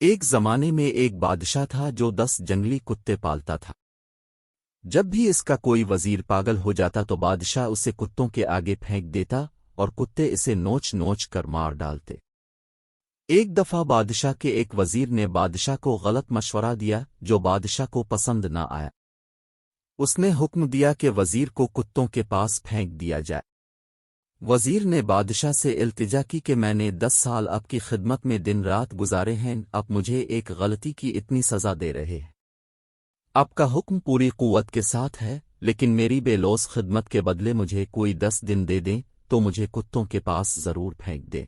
ایک زمانے میں ایک بادشاہ تھا جو 10 جنگلی کتے پالتا تھا۔ جب بھی اس کا کوئی وزیر پاگل ہو جاتا تو بادشاہ اسے کتوں کے آگے پھینک دیتا اور کتے اسے نوچ نوچ کر مار ڈالتے۔ ایک دفعہ بادشاہ کے ایک وزیر نے بادشاہ کو غلط مشورہ دیا جو بادشاہ کو پسند نہ آیا۔ اس نے حکم دیا کہ وزیر کو کتوں کے پاس پھینک دیا جائے۔ وزیر نے بادشاہ سے التجا کی کہ میں نے 10 سال آپ کی خدمت میں دن رات گزارے ہیں، اب مجھے ایک غلطی کی اتنی سزا دے رہے ہیں۔ آپ کا حکم پوری قوت کے ساتھ ہے، لیکن میری بے لوث خدمت کے بدلے مجھے کوئی 10 دن دے دیں تو مجھے کتوں کے پاس ضرور پھینک دیں۔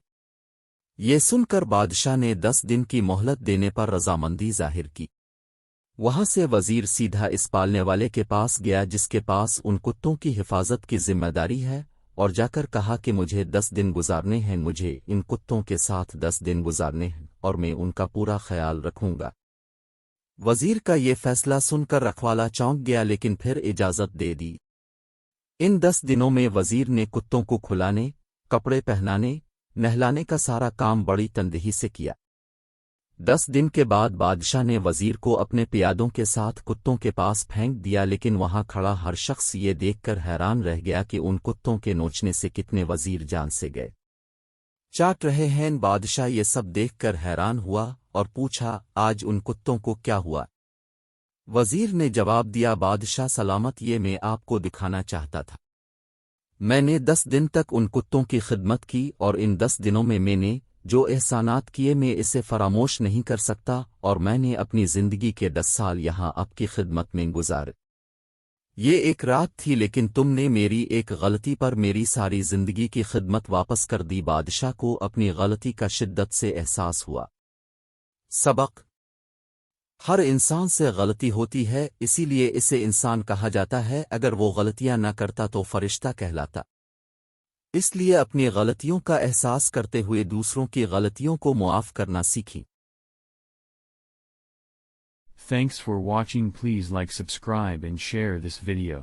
یہ سن کر بادشاہ نے 10 دن کی مہلت دینے پر رضامندی ظاہر کی۔ وہاں سے وزیر سیدھا اس پالنے والے کے پاس گیا جس کے پاس ان کتوں کی حفاظت کی ذمہ داری ہے، اور جا کر کہا کہ مجھے 10 دن گزارنے ہیں، مجھے ان کتوں کے ساتھ 10 دن گزارنے ہیں اور میں ان کا پورا خیال رکھوں گا۔ وزیر کا یہ فیصلہ سن کر رکھوالا چونک گیا لیکن پھر اجازت دے دی۔ ان 10 دنوں میں وزیر نے کتوں کو کھلانے، کپڑے پہنانے، نہلانے کا سارا کام بڑی تندہی سے کیا۔ 10 دن کے بعد بادشاہ نے وزیر کو اپنے پیادوں کے ساتھ کتوں کے پاس پھینک دیا، لیکن وہاں کھڑا ہر شخص یہ دیکھ کر حیران رہ گیا کہ ان کتوں کے نوچنے سے کتنے وزیر جان سے گئے۔ چاٹ رہے ہیں۔ بادشاہ یہ سب دیکھ کر حیران ہوا اور پوچھا، آج ان کتوں کو کیا ہوا؟ وزیر نے جواب دیا، بادشاہ سلامت، یہ میں آپ کو دکھانا چاہتا تھا۔ میں نے 10 دن تک ان کتوں کی خدمت کی اور ان 10 دنوں میں نے جو احسانات کیے میں اسے فراموش نہیں کر سکتا، اور میں نے اپنی زندگی کے 10 سال یہاں آپ کی خدمت میں گزارے۔ یہ ایک رات تھی لیکن تم نے میری ایک غلطی پر میری ساری زندگی کی خدمت واپس کر دی۔ بادشاہ کو اپنی غلطی کا شدت سے احساس ہوا۔ سبق: ہر انسان سے غلطی ہوتی ہے، اسی لیے اسے انسان کہا جاتا ہے۔ اگر وہ غلطیاں نہ کرتا تو فرشتہ کہلاتا۔ اس لیے اپنی غلطیوں کا احساس کرتے ہوئے دوسروں کی غلطیوں کو معاف کرنا سیکھیں۔ Thanks for watching. Please like, subscribe and share this video.